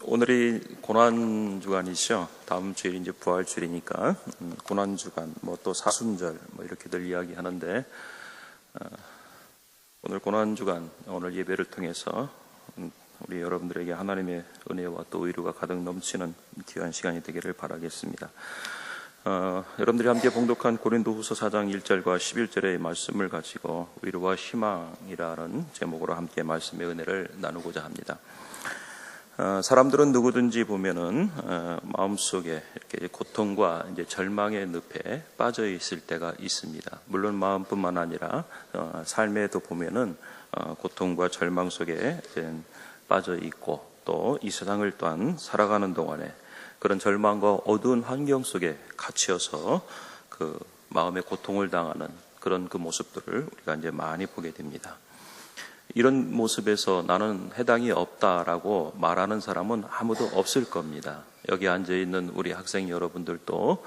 오늘이 고난주간이죠. 다음 주일이 이제 부활주일이니까 고난주간, 또 사순절 이렇게들 이야기하는데, 오늘 고난주간, 오늘 예배를 통해서 우리 여러분들에게 하나님의 은혜와 또 의료가 가득 넘치는 귀한 시간이 되기를 바라겠습니다. 여러분들이 함께 봉독한 고린도후서 4장 1절과 11절의 말씀을 가지고 위로와 희망이라는 제목으로 함께 말씀의 은혜를 나누고자 합니다. 사람들은 누구든지 보면은 마음속에 이렇게 고통과 이제 절망의 늪에 빠져 있을 때가 있습니다. 물론 마음뿐만 아니라 삶에도 보면은 고통과 절망 속에 빠져 있고, 또 이 세상을 또한 살아가는 동안에 그런 절망과 어두운 환경 속에 갇혀서 그 마음의 고통을 당하는 그런 그 모습들을 우리가 이제 많이 보게 됩니다. 이런 모습에서 나는 해당이 없다라고 말하는 사람은 아무도 없을 겁니다. 여기 앉아있는 우리 학생 여러분들도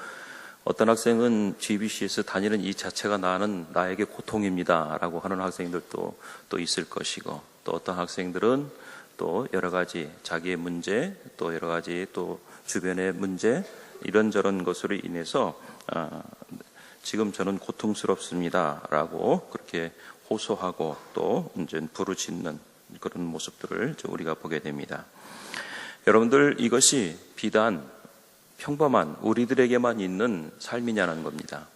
어떤 학생은 GBC에서 다니는 이 자체가 나에게 고통입니다 라고 하는 학생들도 또 있을 것이고, 또 어떤 학생들은 또 여러 가지 자기의 문제, 또 여러 가지 또 주변의 문제, 이런저런 것으로 인해서 지금 저는 고통스럽습니다 라고 그렇게 호소하고 또 이제 부르짖는 그런 모습들을 우리가 보게 됩니다. 여러분들, 이것이 비단 평범한 우리들에게만 있는 삶이냐는 겁니다.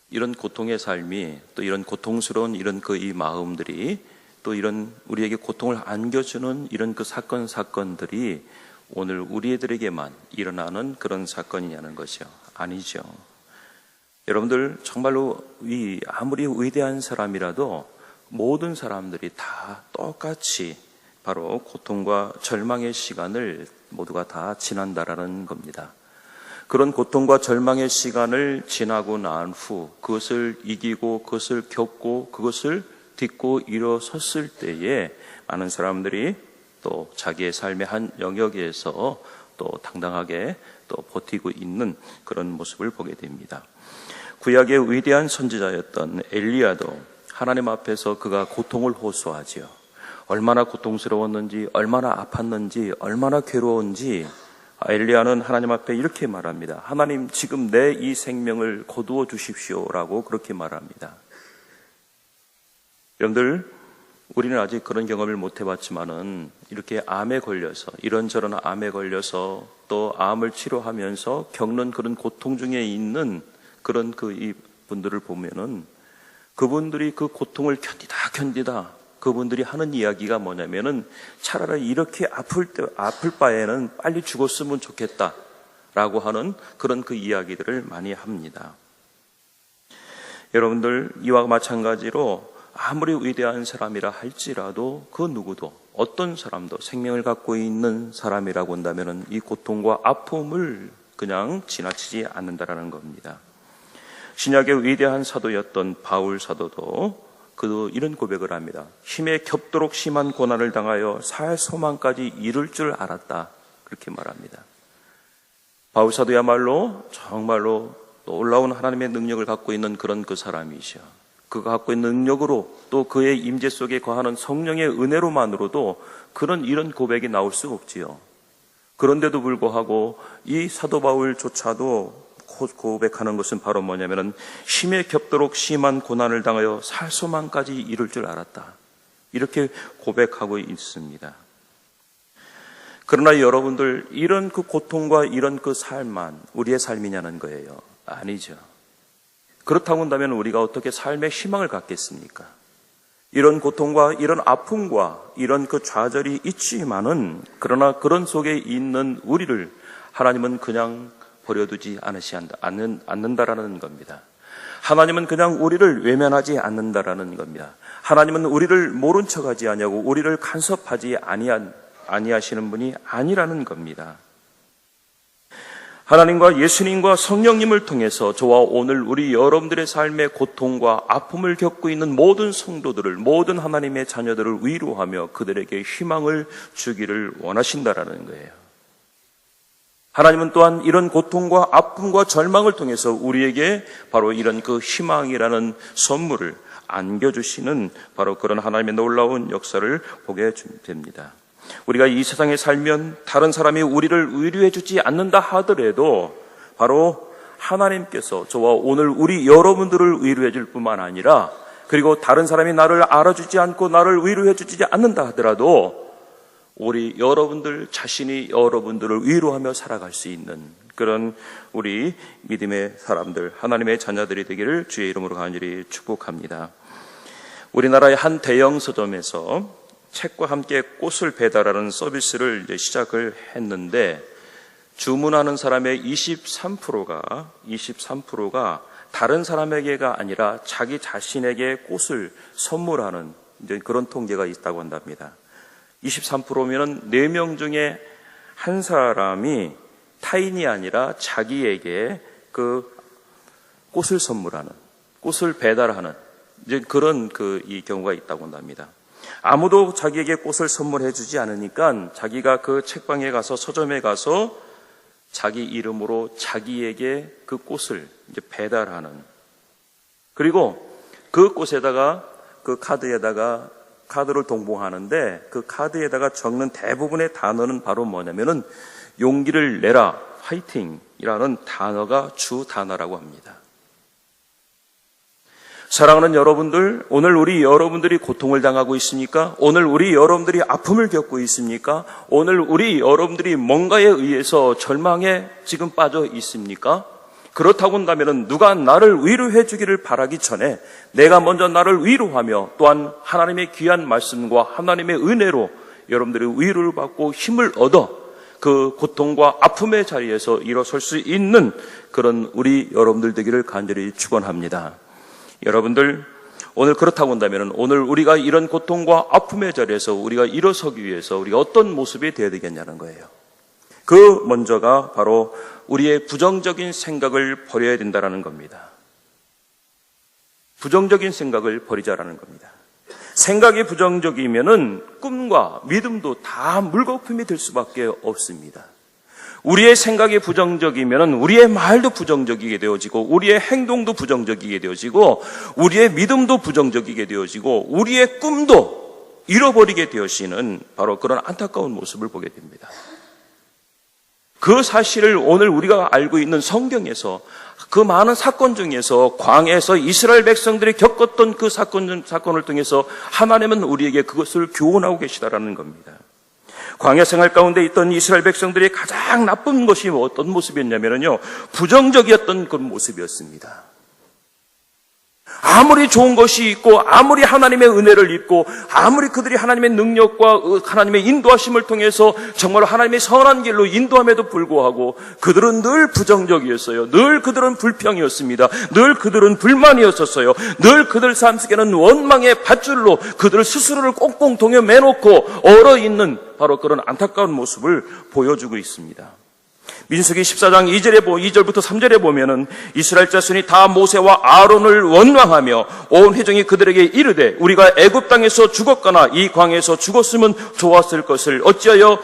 이런 고통의 삶이, 또 이런 고통스러운 이런 이 마음들이, 또 이런 우리에게 고통을 안겨주는 이런 사건들이 오늘 우리들에게만 일어나는 그런 사건이냐는 것이요. 아니죠. 여러분들, 정말로 아무리 위대한 사람이라도 모든 사람들이 다 똑같이 바로 고통과 절망의 시간을 모두가 다 지난다라는 겁니다. 그런 고통과 절망의 시간을 지나고 난 후 그것을 이기고 그것을 겪고 그것을 딛고 일어섰을 때에 많은 사람들이 또 자기의 삶의 한 영역에서 또 당당하게 또 버티고 있는 그런 모습을 보게 됩니다. 구약의 위대한 선지자였던 엘리야도 하나님 앞에서 그가 고통을 호소하지요. 얼마나 고통스러웠는지, 얼마나 아팠는지, 얼마나 괴로운지 엘리야는 하나님 앞에 이렇게 말합니다. 하나님, 지금 내 이 생명을 거두어 주십시오라고 그렇게 말합니다. 여러분들, 우리는 아직 그런 경험을 못 해봤지만은 이렇게 암에 걸려서, 이런저런 암에 걸려서 또 암을 치료하면서 겪는 그런 고통 중에 있는 그런 이 분들을 보면은 그분들이 그 고통을 견디다 그분들이 하는 이야기가 뭐냐면은 차라리 이렇게 아플 바에는 빨리 죽었으면 좋겠다라고 하는 그런 이야기들을 많이 합니다. 여러분들, 이와 마찬가지로 아무리 위대한 사람이라 할지라도 그 누구도, 어떤 사람도 생명을 갖고 있는 사람이라고 한다면은 이 고통과 아픔을 그냥 지나치지 않는다라는 겁니다. 신약의 위대한 사도였던 바울 사도도 그도 이런 고백을 합니다. 힘에 겹도록 심한 고난을 당하여 살 소망까지 이룰 줄 알았다, 그렇게 말합니다. 바울 사도야말로 정말로 놀라운 하나님의 능력을 갖고 있는 그런 사람이죠. 그가 갖고 있는 능력으로 또 그의 임재 속에 거하는 성령의 은혜로만으로도 이런 고백이 나올 수 없지요. 그런데도 불구하고 이 사도 바울조차도 고백하는 것은 바로 뭐냐면은 힘에 겹도록 심한 고난을 당하여 살 소망까지 이룰 줄 알았다, 이렇게 고백하고 있습니다. 그러나 여러분들, 이런 고통과 이런 삶만 우리의 삶이냐는 거예요. 아니죠. 그렇다고 한다면 우리가 어떻게 삶의 희망을 갖겠습니까? 이런 고통과 이런 아픔과 이런 좌절이 있지만은, 그러나 그런 속에 있는 우리를 하나님은 그냥 버려두지 않는다라는 겁니다. 하나님은 그냥 우리를 외면하지 않는다라는 겁니다. 하나님은 우리를 모른 척하지 아니하고 우리를 간섭하지 아니하시는 분이 아니라는 겁니다. 하나님과 예수님과 성령님을 통해서 저와 오늘 우리 여러분들의 삶의 고통과 아픔을 겪고 있는 모든 성도들을, 모든 하나님의 자녀들을 위로하며 그들에게 희망을 주기를 원하신다라는 거예요. 하나님은 또한 이런 고통과 아픔과 절망을 통해서 우리에게 바로 이런 희망이라는 선물을 안겨주시는 바로 그런 하나님의 놀라운 역사를 보게 됩니다. 우리가 이 세상에 살면 다른 사람이 우리를 의뢰해 주지 않는다 하더라도 바로 하나님께서 저와 오늘 우리 여러분들을 의뢰해 줄 뿐만 아니라, 그리고 다른 사람이 나를 알아주지 않고 나를 의뢰해 주지 않는다 하더라도 우리 여러분들 자신이 여러분들을 위로하며 살아갈 수 있는 그런 우리 믿음의 사람들, 하나님의 자녀들이 되기를 주의 이름으로 간절히 축복합니다. 우리나라의 한 대형 서점에서 책과 함께 꽃을 배달하는 서비스를 이제 시작을 했는데, 주문하는 사람의 23%가 다른 사람에게가 아니라 자기 자신에게 꽃을 선물하는 이제 그런 통계가 있다고 한답니다. 23%면은 4명 중에 한 사람이 타인이 아니라 자기에게 그 꽃을 선물하는, 꽃을 배달하는 이제 그런 이 경우가 있다고 한답니다. 아무도 자기에게 꽃을 선물해 주지 않으니까 자기가 그 책방에 가서, 서점에 가서 자기 이름으로 자기에게 그 꽃을 이제 배달하는, 그리고 그 꽃에다가, 그 카드를 동봉하는데 그 카드에다가 적는 대부분의 단어는 바로 뭐냐면은 용기를 내라, 파이팅이라는 단어가 주 단어라고 합니다. 사랑하는 여러분들, 오늘 우리 여러분들이 고통을 당하고 있습니까? 오늘 우리 여러분들이 아픔을 겪고 있습니까? 오늘 우리 여러분들이 뭔가에 의해서 절망에 지금 빠져 있습니까? 그렇다고 한다면 누가 나를 위로해 주기를 바라기 전에 내가 먼저 나를 위로하며, 또한 하나님의 귀한 말씀과 하나님의 은혜로 여러분들이 위로를 받고 힘을 얻어 그 고통과 아픔의 자리에서 일어설 수 있는 그런 우리 여러분들 되기를 간절히 축원합니다. 여러분들, 오늘 그렇다고 한다면 오늘 우리가 이런 고통과 아픔의 자리에서 우리가 일어서기 위해서 우리가 어떤 모습이 되어야 되겠냐는 거예요. 그 먼저가 바로 우리의 부정적인 생각을 버려야 된다는 겁니다. 부정적인 생각을 버리자라는 겁니다. 생각이 부정적이면은 꿈과 믿음도 다 물거품이 될 수밖에 없습니다. 우리의 생각이 부정적이면은 우리의 말도 부정적이게 되어지고, 우리의 행동도 부정적이게 되어지고, 우리의 믿음도 부정적이게 되어지고, 우리의 꿈도 잃어버리게 되어지는 바로 그런 안타까운 모습을 보게 됩니다. 그 사실을 오늘 우리가 알고 있는 성경에서, 그 많은 사건 중에서 광야에서 이스라엘 백성들이 겪었던 그 사건을 통해서 하나님은 우리에게 그것을 교훈하고 계시다라는 겁니다. 광야 생활 가운데 있던 이스라엘 백성들이 가장 나쁜 것이 어떤 모습이었냐면요, 부정적이었던 그런 모습이었습니다. 아무리 좋은 것이 있고, 아무리 하나님의 은혜를 입고, 아무리 그들이 하나님의 능력과 하나님의 인도하심을 통해서 정말 하나님의 선한 길로 인도함에도 불구하고 그들은 늘 부정적이었어요. 늘 그들은 불평이었습니다. 늘 그들은 불만이었었어요. 늘 그들 삶 속에는 원망의 밧줄로 그들 스스로를 꽁꽁 동여 매놓고 얼어있는 바로 그런 안타까운 모습을 보여주고 있습니다. 민수기 14장 2절부터 3절에 보면은 이스라엘 자손이 다 모세와 아론을 원망하며 온 회중이 그들에게 이르되, 우리가 애굽 땅에서 죽었거나 이 광야에서 죽었으면 좋았을 것을 어찌하여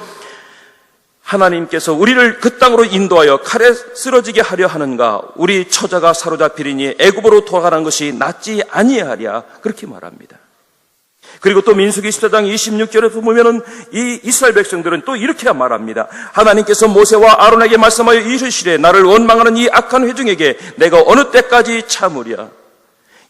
하나님께서 우리를 그 땅으로 인도하여 칼에 쓰러지게 하려 하는가? 우리 처자가 사로잡히리니 애굽으로 돌아가는 것이 낫지 아니하랴. 그렇게 말합니다. 그리고 또 민수기 14장 26절에 보면은 이 이스라엘 백성들은 또 이렇게 말합니다. 하나님께서 모세와 아론에게 말씀하여 이르시되, 나를 원망하는 이 악한 회중에게 내가 어느 때까지 참으랴?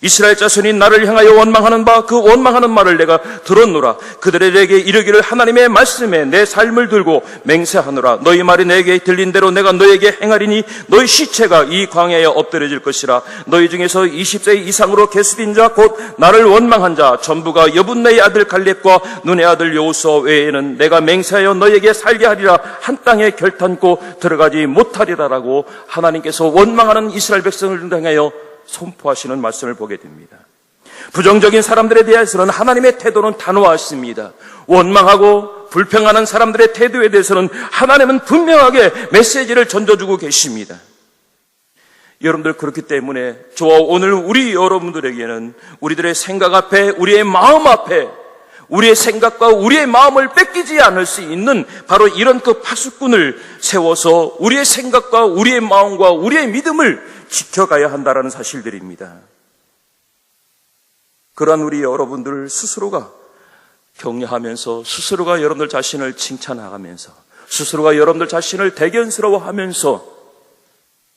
이스라엘 자손이 나를 향하여 원망하는 바 그 원망하는 말을 내가 들었노라. 그들에게 이르기를, 하나님의 말씀에 내 삶을 들고 맹세하노라. 너희 말이 내게 들린 대로 내가 너에게 행하리니 너희 시체가 이 광야에 엎드려질 것이라. 너희 중에서 20세 이상으로 계수된 자 곧 나를 원망한 자 전부가 여분네의 아들 갈렙과 눈의 아들 여호수아 외에는 내가 맹세하여 너에게 살게 하리라. 한 땅에 결탄코 들어가지 못하리라라고 하나님께서 원망하는 이스라엘 백성을 향하여 선포하시는 말씀을 보게 됩니다. 부정적인 사람들에 대해서는 하나님의 태도는 단호하십니다. 원망하고 불평하는 사람들의 태도에 대해서는 하나님은 분명하게 메시지를 전해주고 계십니다. 여러분들, 그렇기 때문에 저와 오늘 우리 여러분들에게는 우리들의 생각 앞에, 우리의 마음 앞에, 우리의 생각과 우리의 마음을 뺏기지 않을 수 있는 바로 이런 그 파수꾼을 세워서 우리의 생각과 우리의 마음과 우리의 믿음을 지켜가야 한다는 사실들입니다. 그러한 우리 여러분들 스스로가 격려하면서 스스로가 여러분들 자신을 칭찬하면서 스스로가 여러분들 자신을 대견스러워하면서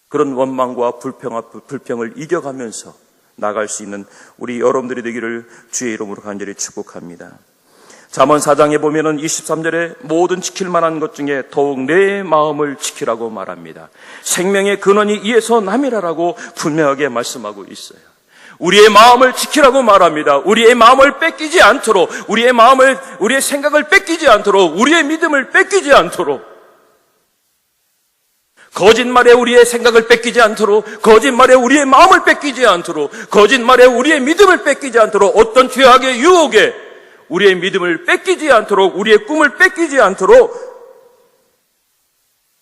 그런 원망과 불평을 이겨가면서 나갈 수 있는 우리 여러분들이 되기를 주의 이름으로 간절히 축복합니다. 잠언 4장에 보면은 23절에 모든 지킬 만한 것 중에 더욱 내 마음을 지키라고 말합니다. 생명의 근원이 이에서 남이라라고 분명하게 말씀하고 있어요. 우리의 마음을 지키라고 말합니다. 우리의 마음을 뺏기지 않도록, 우리의 생각을 뺏기지 않도록, 우리의 믿음을 뺏기지 않도록, 거짓말에 우리의 생각을 뺏기지 않도록, 거짓말에 우리의 마음을 뺏기지 않도록, 거짓말에 우리의 믿음을 뺏기지 않도록, 어떤 죄악의 유혹에 우리의 믿음을 뺏기지 않도록, 우리의 꿈을 뺏기지 않도록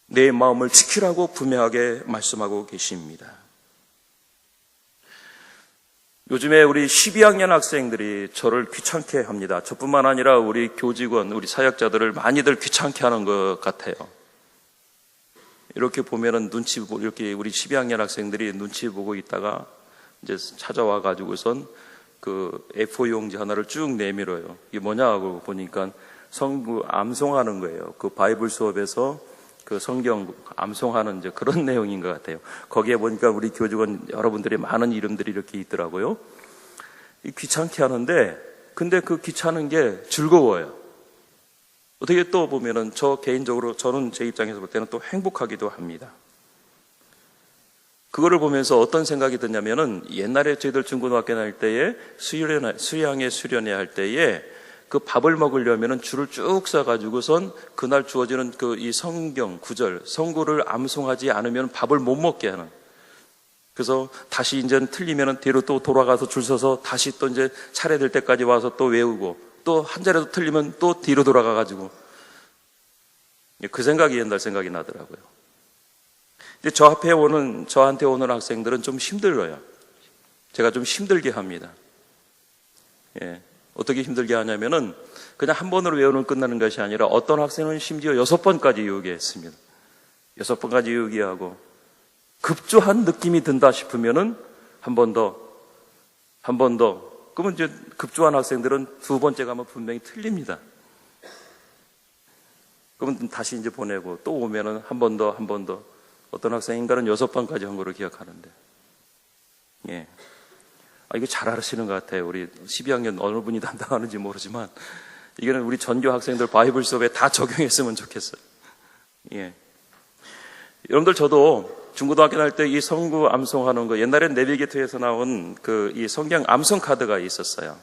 내 마음을 지키라고 분명하게 말씀하고 계십니다. 요즘에 우리 12학년 학생들이 저를 귀찮게 합니다. 저뿐만 아니라 우리 교직원, 우리 사역자들을 많이들 귀찮게 하는 것 같아요. 이렇게 보면은 이렇게 우리 12학년 학생들이 눈치 보고 있다가 이제 찾아와 가지고선 그 A4 용지 하나를 쭉 내밀어요. 이게 뭐냐고 보니까 성구 암송하는 거예요. 그 바이블 수업에서 그 성경 암송하는 이제 그런 내용인 것 같아요. 거기에 보니까 우리 교직원 여러분들의 많은 이름들이 이렇게 있더라고요. 귀찮게 하는데, 근데 그 귀찮은 게 즐거워요. 어떻게 또 보면은 개인적으로 저는 제 입장에서 볼 때는 또 행복하기도 합니다. 그거를 보면서 어떤 생각이 드냐면은 옛날에 저희들 중고등학교 다닐 때에 수양에 수련회 할 때에 그 밥을 먹으려면은 줄을 쭉 서가지고선 그날 주어지는 이 성경 구절, 성구를 암송하지 않으면 밥을 못 먹게 하는. 그래서 다시 이제 틀리면은 뒤로 또 돌아가서 줄 서서 다시 또 이제 차례될 때까지 와서 또 외우고 또 한 자리라도 틀리면 또 뒤로 돌아가가지고 그 생각이 옛날 생각이 나더라고요. 근데 저한테 오는 학생들은 좀 힘들어요. 제가 좀 힘들게 합니다. 예. 어떻게 힘들게 하냐면은 그냥 한 번으로 외우는 끝나는 것이 아니라 어떤 학생은 심지어 6번까지 외우게 했습니다. 6번까지 외우게 하고 급조한 느낌이 든다 싶으면은 한 번 더. 그러면 이제 급조한 학생들은 두 번째 가면 분명히 틀립니다. 그러면 다시 이제 보내고 또 오면은 한 번 더. 어떤 학생인가는 6번까지 한 거를 기억하는데. 예. 이거 잘 아시는 것 같아요. 우리 12학년 어느 분이 담당하는지 모르지만, 이거는 우리 전교 학생들 바이블 수업에 다 적용했으면 좋겠어요. 예. 여러분들, 저도 중고등학교 다닐 때 이 성구 암송하는 거, 옛날엔 내비게이터에서 나온 이 성경 암송 카드가 있었어요.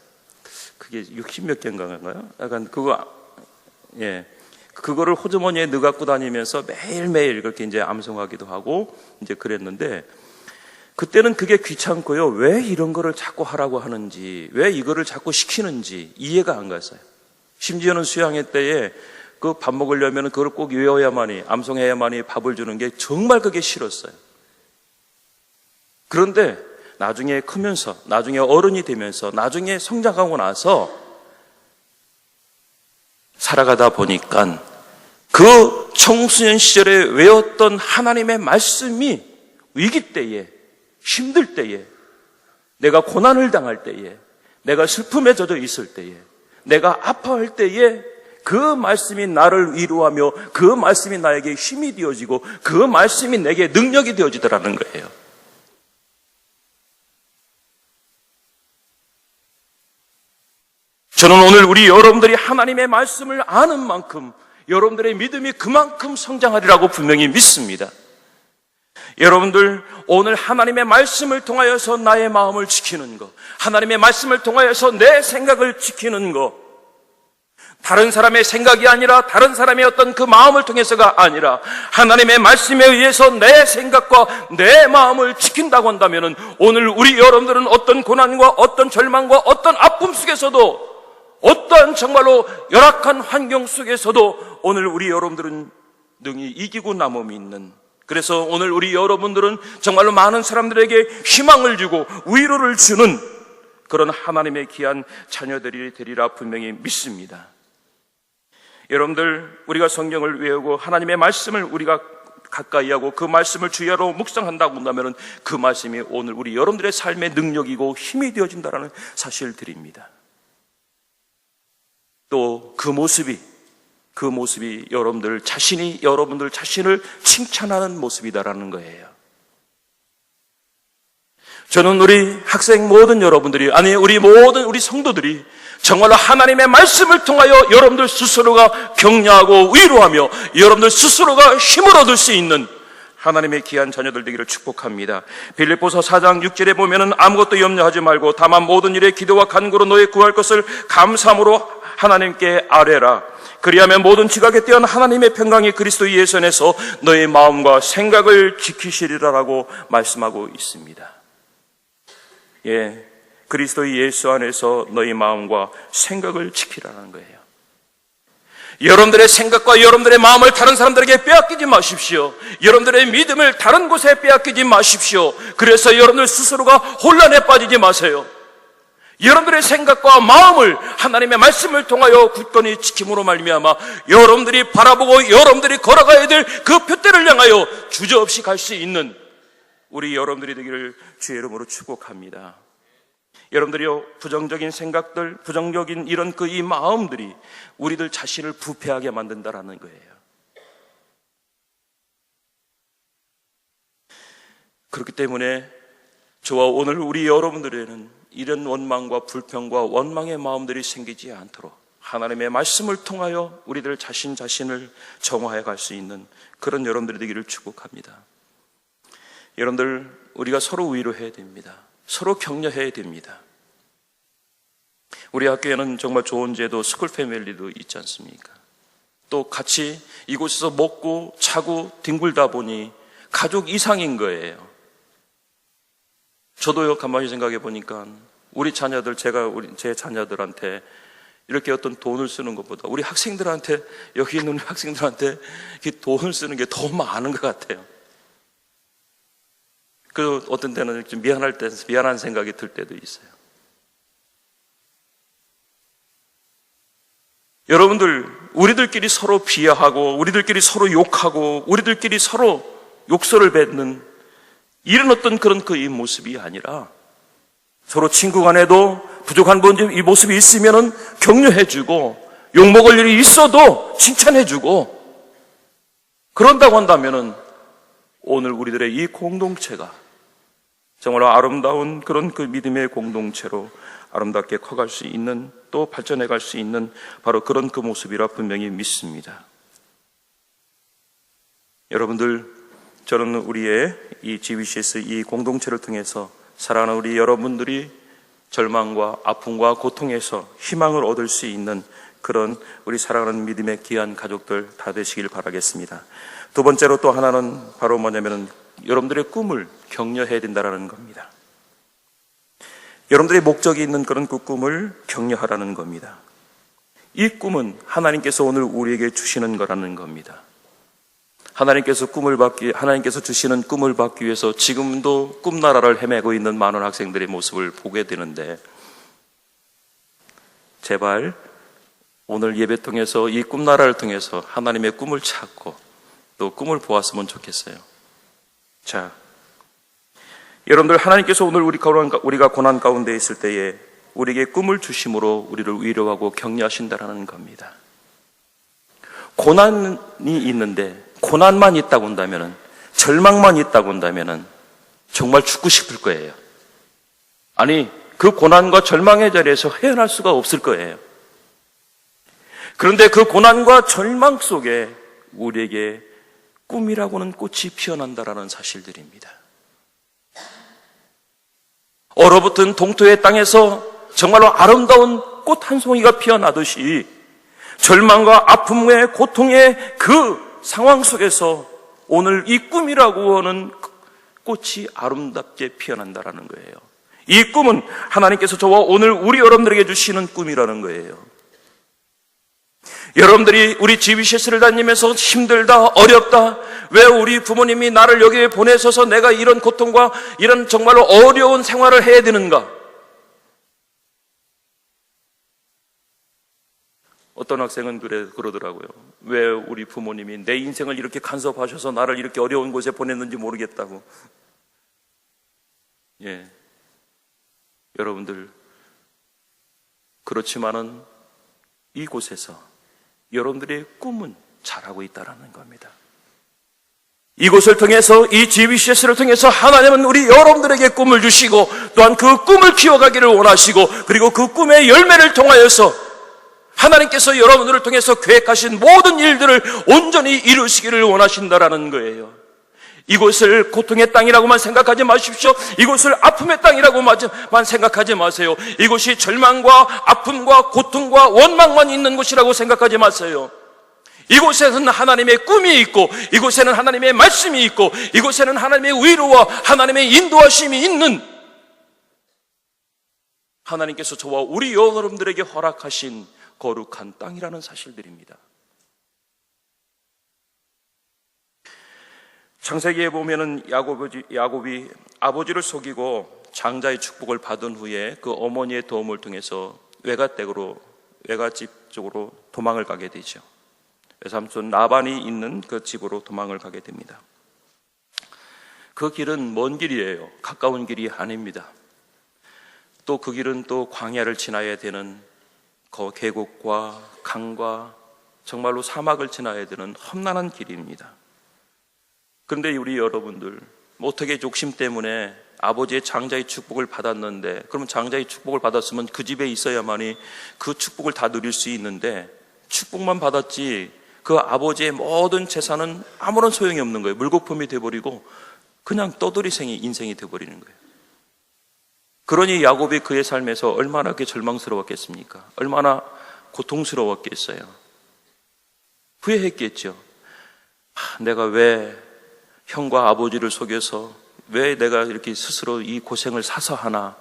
그게 60몇 개인가요? 약간 예. 그거를 호주머니에 넣어 갖고 다니면서 매일매일 그렇게 이제 암송하기도 하고 이제 그랬는데, 그때는 그게 귀찮고요. 왜 이런 거를 자꾸 하라고 하는지, 왜 이거를 자꾸 시키는지 이해가 안 갔어요. 심지어는 수양회 때에 그 밥 먹으려면 그걸 꼭 외워야만이, 암송해야만이 밥을 주는 게 정말 그게 싫었어요. 그런데 나중에 크면서, 나중에 어른이 되면서, 나중에 성장하고 나서 살아가다 보니까 그 청소년 시절에 외웠던 하나님의 말씀이 위기 때에, 힘들 때에, 내가 고난을 당할 때에, 내가 슬픔에 젖어 있을 때에, 내가 아파할 때에 그 말씀이 나를 위로하며 그 말씀이 나에게 힘이 되어지고 그 말씀이 내게 능력이 되어지더라는 거예요. 저는 오늘 우리 여러분들이 하나님의 말씀을 아는 만큼 여러분들의 믿음이 그만큼 성장하리라고 분명히 믿습니다. 여러분들, 오늘 하나님의 말씀을 통하여서 나의 마음을 지키는 것, 하나님의 말씀을 통하여서 내 생각을 지키는 것, 다른 사람의 생각이 아니라 다른 사람의 어떤 그 마음을 통해서가 아니라 하나님의 말씀에 의해서 내 생각과 내 마음을 지킨다고 한다면 오늘 우리 여러분들은 어떤 고난과 어떤 절망과 어떤 아픔 속에서도, 어떠한 정말로 열악한 환경 속에서도 오늘 우리 여러분들은 능히 이기고 남음이 있는, 그래서 오늘 우리 여러분들은 정말로 많은 사람들에게 희망을 주고 위로를 주는 그런 하나님의 귀한 자녀들이 되리라 분명히 믿습니다. 여러분들, 우리가 성경을 외우고 하나님의 말씀을 우리가 가까이 하고 그 말씀을 주야로 묵상한다고 한다면 그 말씀이 오늘 우리 여러분들의 삶의 능력이고 힘이 되어진다는 사실을 드립니다. 또 그 모습이 여러분들 자신을 칭찬하는 모습이다라는 거예요. 저는 우리 학생 모든 여러분들이, 아니 우리 모든 우리 성도들이 정말로 하나님의 말씀을 통하여 여러분들 스스로가 격려하고 위로하며 여러분들 스스로가 힘을 얻을 수 있는 하나님의 귀한 자녀들 되기를 축복합니다. 빌립보서 4장 6절에 보면은 아무것도 염려하지 말고 다만 모든 일에 기도와 간구로 너의 구할 것을 감사함으로 하나님께 아뢰라. 그리하면 모든 지각에 뛰어난 하나님의 평강이 그리스도 예수 안에서 너의 마음과 생각을 지키시리라라고 말씀하고 있습니다. 예, 그리스도 예수 안에서 너희 마음과 생각을 지키라는 거예요. 여러분들의 생각과 여러분들의 마음을 다른 사람들에게 빼앗기지 마십시오. 여러분들의 믿음을 다른 곳에 빼앗기지 마십시오. 그래서 여러분들 스스로가 혼란에 빠지지 마세요. 여러분들의 생각과 마음을 하나님의 말씀을 통하여 굳건히 지킴으로 말미암아 여러분들이 바라보고 여러분들이 걸어가야 될 그 표대를 향하여 주저없이 갈 수 있는 우리 여러분들이 되기를 주의 이름으로 축복합니다. 여러분들이요, 부정적인 생각들, 부정적인 이런 이 마음들이 우리들 자신을 부패하게 만든다라는 거예요. 그렇기 때문에 저와 오늘 우리 여러분들에는 이런 원망과 불평과 원망의 마음들이 생기지 않도록 하나님의 말씀을 통하여 우리들 자신을 정화해 갈 수 있는 그런 여러분들이 되기를 축복합니다. 여러분들, 우리가 서로 위로해야 됩니다. 서로 격려해야 됩니다. 우리 학교에는 정말 좋은 제도 스쿨 패밀리도 있지 않습니까? 또 같이 이곳에서 먹고 자고 뒹굴다 보니 가족 이상인 거예요. 저도요, 가만히 생각해 보니까 우리 자녀들, 제 자녀들한테 이렇게 어떤 돈을 쓰는 것보다 우리 학생들한테, 여기 있는 학생들한테 돈을 쓰는 게 더 많은 것 같아요. 그 어떤 때는 좀 미안한 생각이 들 때도 있어요. 여러분들, 우리들끼리 서로 비하하고 우리들끼리 서로 욕하고 우리들끼리 서로 욕설을 뱉는 이런 어떤 그런 이 모습이 아니라 서로 친구 간에도 부족한 이 모습이 있으면은 격려해주고 욕먹을 일이 있어도 칭찬해주고 그런다고 한다면은 오늘 우리들의 이 공동체가 정말로 아름다운 그런 믿음의 공동체로 아름답게 커갈 수 있는, 또 발전해 갈 수 있는 바로 그런 모습이라 분명히 믿습니다. 여러분들, 저는 우리의 이 GBCS 이 공동체를 통해서 사랑하는 우리 여러분들이 절망과 아픔과 고통에서 희망을 얻을 수 있는 그런 우리 사랑하는 믿음의 귀한 가족들 다 되시길 바라겠습니다. 두 번째로 또 하나는 바로 뭐냐면은 여러분들의 꿈을 격려해야 된다는 겁니다. 여러분들의 목적이 있는 그런 그 꿈을 격려하라는 겁니다. 이 꿈은 하나님께서 오늘 우리에게 주시는 거라는 겁니다. 하나님께서 주시는 꿈을 받기 위해서 지금도 꿈나라를 헤매고 있는 많은 학생들의 모습을 보게 되는데, 제발 오늘 예배 통해서 이 꿈나라를 통해서 하나님의 꿈을 찾고 또 꿈을 보았으면 좋겠어요. 자, 여러분들, 하나님께서 오늘 우리가 고난 가운데 있을 때에 우리에게 꿈을 주심으로 우리를 위로하고 격려하신다라는 겁니다. 고난이 있는데, 고난만 있다고 한다면은, 절망만 있다고 한다면은 정말 죽고 싶을 거예요. 아니, 그 고난과 절망의 자리에서 헤어날 수가 없을 거예요. 그런데 그 고난과 절망 속에 우리에게 꿈이라고는 꽃이 피어난다라는 사실들입니다. 얼어붙은 동토의 땅에서 정말로 아름다운 꽃 한 송이가 피어나듯이 절망과 아픔의 고통의 그 상황 속에서 오늘 이 꿈이라고 하는 꽃이 아름답게 피어난다라는 거예요. 이 꿈은 하나님께서 저와 오늘 우리 여러분들에게 주시는 꿈이라는 거예요. 여러분들이 우리 GBCS를 다니면서 힘들다, 어렵다, 왜 우리 부모님이 나를 여기에 보내셔서 내가 이런 고통과 이런 정말로 어려운 생활을 해야 되는가? 어떤 학생은 그러더라고요. 왜 우리 부모님이 내 인생을 이렇게 간섭하셔서 나를 이렇게 어려운 곳에 보냈는지 모르겠다고. 예, 여러분들, 그렇지만은 이곳에서 여러분들의 꿈은 자라고 있다는 겁니다. 이곳을 통해서, 이 GBCS를 통해서 하나님은 우리 여러분들에게 꿈을 주시고 또한 그 꿈을 키워가기를 원하시고, 그리고 그 꿈의 열매를 통하여서 하나님께서 여러분들을 통해서 계획하신 모든 일들을 온전히 이루시기를 원하신다라는 거예요. 이곳을 고통의 땅이라고만 생각하지 마십시오. 이곳을 아픔의 땅이라고만 생각하지 마세요. 이곳이 절망과 아픔과 고통과 원망만 있는 곳이라고 생각하지 마세요. 이곳에는 하나님의 꿈이 있고, 이곳에는 하나님의 말씀이 있고, 이곳에는 하나님의 위로와 하나님의 인도하심이 있는, 하나님께서 저와 우리 여러분들에게 허락하신 거룩한 땅이라는 사실들입니다. 창세기에 보면은 야곱이 아버지를 속이고 장자의 축복을 받은 후에 그 어머니의 도움을 통해서 외갓집 쪽으로 도망을 가게 되죠. 외삼촌 라반이 있는 그 집으로 도망을 가게 됩니다. 그 길은 먼 길이에요. 가까운 길이 아닙니다. 또 그 길은 또 광야를 지나야 되는 계곡과 강과 정말로 사막을 지나야 되는 험난한 길입니다. 그런데 우리 여러분들, 어떻게 욕심 때문에 아버지의 장자의 축복을 받았는데, 그러면 장자의 축복을 받았으면 그 집에 있어야만이 그 축복을 다 누릴 수 있는데, 축복만 받았지 그 아버지의 모든 재산은 아무런 소용이 없는 거예요. 물거품이 돼버리고 그냥 떠돌이생이 인생이 돼버리는 거예요. 그러니 야곱이 그의 삶에서 얼마나 절망스러웠겠습니까? 얼마나 고통스러웠겠어요. 후회했겠죠. 내가 왜 형과 아버지를 속여서 왜 내가 이렇게 스스로 이 고생을 사서 하나?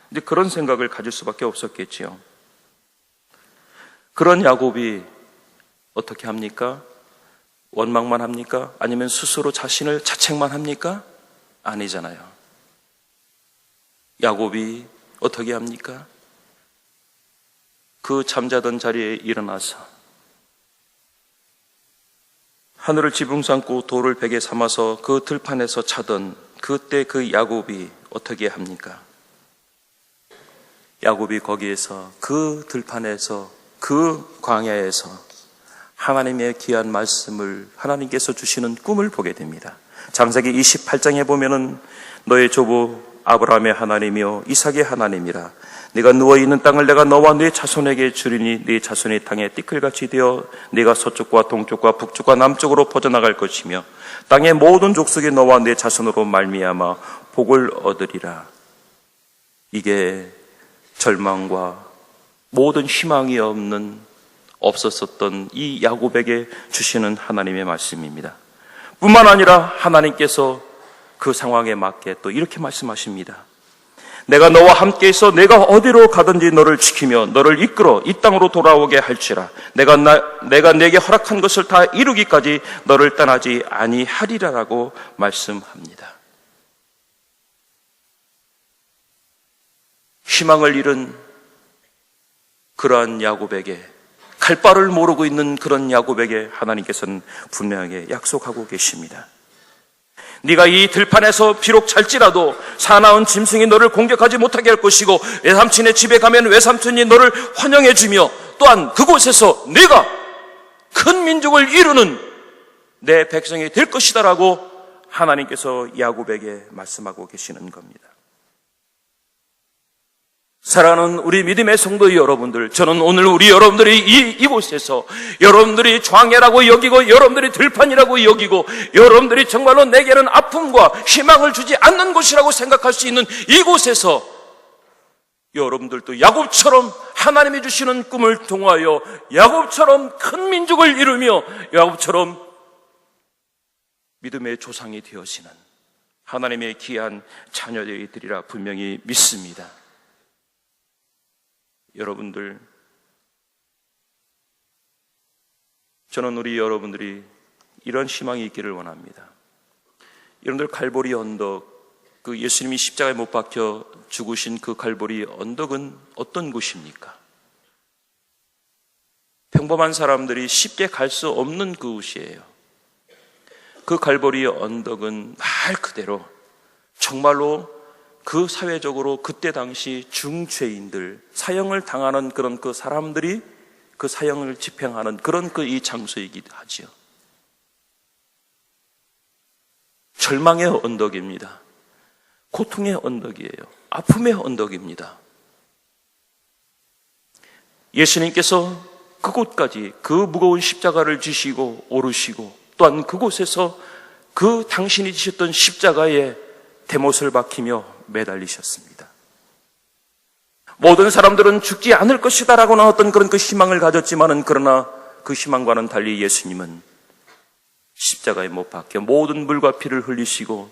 근데 그런 생각을 가질 수밖에 없었겠지요. 그런 야곱이 어떻게 합니까? 원망만 합니까? 아니면 스스로 자신을 자책만 합니까? 아니잖아요. 야곱이 어떻게 합니까? 그 잠자던 자리에 일어나서 하늘을 지붕 삼고 돌을 베개 삼아서 그 들판에서 자던 그때 그 야곱이 어떻게 합니까? 야곱이 거기에서 그 들판에서 그 광야에서 하나님의 귀한 말씀을, 하나님께서 주시는 꿈을 보게 됩니다. 창세기 28장에 보면은 너의 조부 아브라함의 하나님이요 이삭의 하나님이라. 네가 누워있는 땅을 내가 너와 네 자손에게 주리니 네 자손이 땅에 띠끌같이 되어 네가 서쪽과 동쪽과 북쪽과 남쪽으로 퍼져나갈 것이며 땅의 모든 족속이 너와 네 자손으로 말미암아 복을 얻으리라. 이게 절망과 모든 희망이 없었던 이 야곱에게 주시는 하나님의 말씀입니다. 뿐만 아니라 하나님께서 그 상황에 맞게 또 이렇게 말씀하십니다. 내가 너와 함께 있어 내가 어디로 가든지 너를 지키며 너를 이끌어 이 땅으로 돌아오게 할지라. 내가 내게 허락한 것을 다 이루기까지 너를 떠나지 아니하리라라고 말씀합니다. 희망을 잃은 그러한 야곱에게, 갈 바를 모르고 있는 그런 야곱에게 하나님께서는 분명하게 약속하고 계십니다. 네가 이 들판에서 비록 잘지라도 사나운 짐승이 너를 공격하지 못하게 할 것이고 외삼촌의 집에 가면 외삼촌이 너를 환영해 주며 또한 그곳에서 네가 큰 민족을 이루는 내 백성이 될 것이다 라고 하나님께서 야곱에게 말씀하고 계시는 겁니다. 사랑하는 우리 믿음의 성도 여러분들, 저는 오늘 우리 여러분들이 이곳에서 여러분들이 광야라고 여기고 여러분들이 들판이라고 여기고 여러분들이 정말로 내게는 아픔과 희망을 주지 않는 곳이라고 생각할 수 있는 이곳에서 여러분들도 야곱처럼 하나님이 주시는 꿈을 통하여 야곱처럼 큰 민족을 이루며 야곱처럼 믿음의 조상이 되어지는 하나님의 귀한 자녀들이 되리라 분명히 믿습니다. 여러분들, 저는 우리 여러분들이 이런 희망이 있기를 원합니다. 여러분들, 갈보리 언덕, 그 예수님이 십자가에 못 박혀 죽으신 그 갈보리 언덕은 어떤 곳입니까? 평범한 사람들이 쉽게 갈 수 없는 그곳이에요. 그 갈보리 언덕은 말 그대로 정말로 그 사회적으로 그때 당시 중죄인들, 사형을 당하는 그런 그 사람들이 그 사형을 집행하는 그런 이 장소이기도 하지요. 절망의 언덕입니다. 고통의 언덕이에요. 아픔의 언덕입니다. 예수님께서 그곳까지 그 무거운 십자가를 지시고 오르시고 또한 그곳에서 그 당신이 지셨던 십자가에 대못을 박히며 매달리셨습니다. 모든 사람들은 죽지 않을 것이다 라고 나왔던 그런 그 희망을 가졌지만은, 그러나 그 희망과는 달리 예수님은 십자가에 못 박혀 모든 물과 피를 흘리시고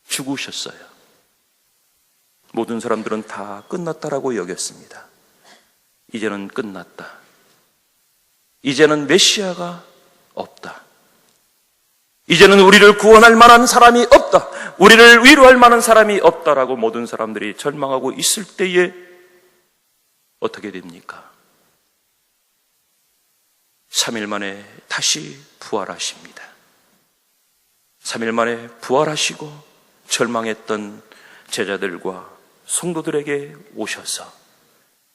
죽으셨어요. 모든 사람들은 다 끝났다라고 여겼습니다. 이제는 끝났다. 이제는 메시아가 없다. 이제는 우리를 구원할 만한 사람이 없다. 우리를 위로할 만한 사람이 없다라고 모든 사람들이 절망하고 있을 때에 어떻게 됩니까? 3일 만에 다시 부활하십니다. 3일 만에 부활하시고 절망했던 제자들과 성도들에게 오셔서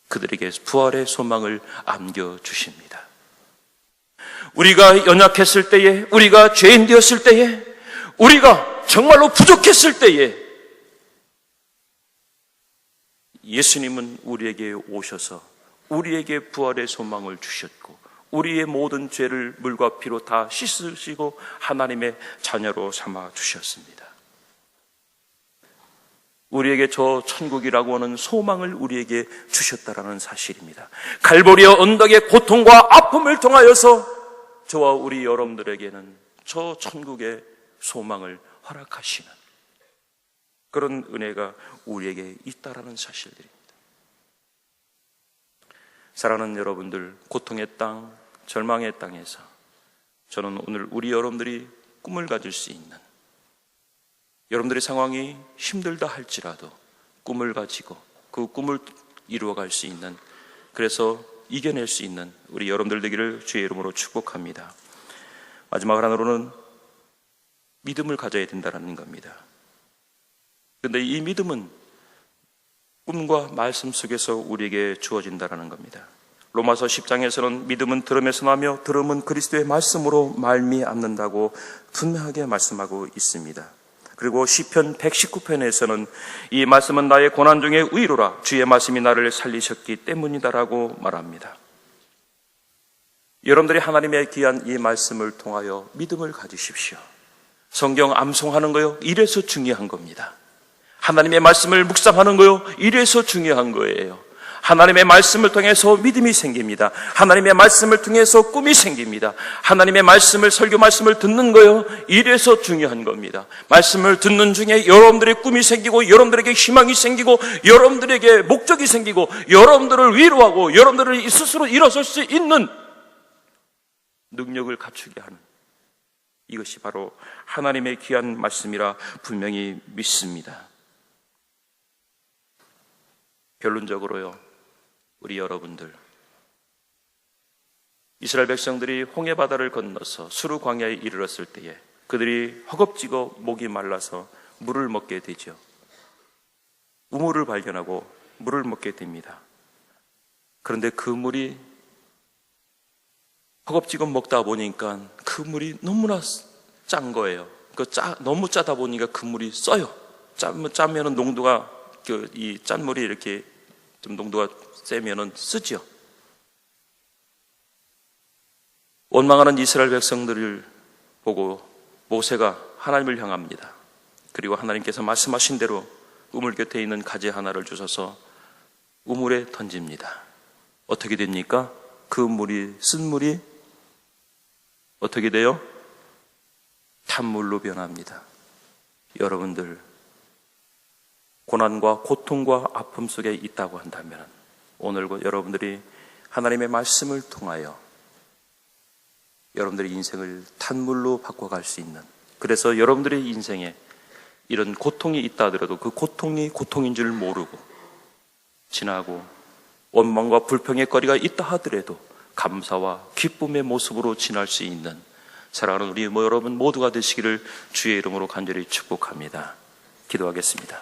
그들에게 부활의 소망을 안겨주십니다. 우리가 연약했을 때에, 우리가 죄인 되었을 때에, 우리가 정말로 부족했을 때에 예수님은 우리에게 오셔서 우리에게 부활의 소망을 주셨고 우리의 모든 죄를 물과 피로 다 씻으시고 하나님의 자녀로 삼아 주셨습니다. 우리에게 저 천국이라고 하는 소망을 우리에게 주셨다라는 사실입니다. 갈보리 언덕의 고통과 아픔을 통하여서 저와 우리 여러분들에게는 저 천국의 소망을 허락하시는 그런 은혜가 우리에게 있다라는 사실들입니다. 사랑하는 여러분들, 고통의 땅, 절망의 땅에서 저는 오늘 우리 여러분들이 꿈을 가질 수 있는, 여러분들의 상황이 힘들다 할지라도 꿈을 가지고 그 꿈을 이루어갈 수 있는, 그래서 이겨낼 수 있는 우리 여러분들 되기를 주의 이름으로 축복합니다. 마지막 하나로는 믿음을 가져야 된다는 겁니다. 그런데 이 믿음은 꿈과 말씀 속에서 우리에게 주어진다는 겁니다. 로마서 10장에서는 믿음은 들음에서 나며 들음은 그리스도의 말씀으로 말미암는다고 분명하게 말씀하고 있습니다. 그리고 시편 119편에서는 이 말씀은 나의 고난 중에 위로라, 주의 말씀이 나를 살리셨기 때문이다라고 말합니다. 여러분들이 하나님의 귀한 이 말씀을 통하여 믿음을 가지십시오. 성경 암송하는 거요, 이래서 중요한 겁니다. 하나님의 말씀을 묵상하는 거요, 이래서 중요한 거예요. 하나님의 말씀을 통해서 믿음이 생깁니다. 하나님의 말씀을 통해서 꿈이 생깁니다. 하나님의 말씀을, 설교 말씀을 듣는 거요, 이래서 중요한 겁니다. 말씀을 듣는 중에 여러분들의 꿈이 생기고 여러분들에게 희망이 생기고 여러분들에게 목적이 생기고 여러분들을 위로하고 여러분들을 스스로 일어설 수 있는 능력을 갖추게 하는, 이것이 바로 하나님의 귀한 말씀이라 분명히 믿습니다. 결론적으로요, 우리 여러분들, 이스라엘 백성들이 홍해 바다를 건너서 수르 광야에 이르렀을 때에 그들이 허겁지겁 목이 말라서 물을 먹게 되죠. 우물을 발견하고 물을 먹게 됩니다. 그런데 그 물이 허겁지겁 먹다 보니까 그 물이 너무나 짠 거예요. 너무 짜다 보니까 그 물이 써요. 짜면은 농도가, 이 짠 물이 이렇게 좀 농도가 세면은 쓰죠. 원망하는 이스라엘 백성들을 보고 모세가 하나님을 향합니다. 그리고 하나님께서 말씀하신 대로 우물 곁에 있는 가지 하나를 주셔서 우물에 던집니다. 어떻게 됩니까? 그 물이, 쓴 물이 어떻게 돼요? 탄물로 변합니다. 여러분들, 고난과 고통과 아픔 속에 있다고 한다면 오늘 여러분들이 하나님의 말씀을 통하여 여러분들의 인생을 탄물로 바꿔갈 수 있는, 그래서 여러분들의 인생에 이런 고통이 있다 하더라도 그 고통이 고통인 줄 모르고 지나고, 원망과 불평의 거리가 있다 하더라도 감사와 기쁨의 모습으로 지날 수 있는 사랑하는 우리 여러분 모두가 되시기를 주의 이름으로 간절히 축복합니다. 기도하겠습니다.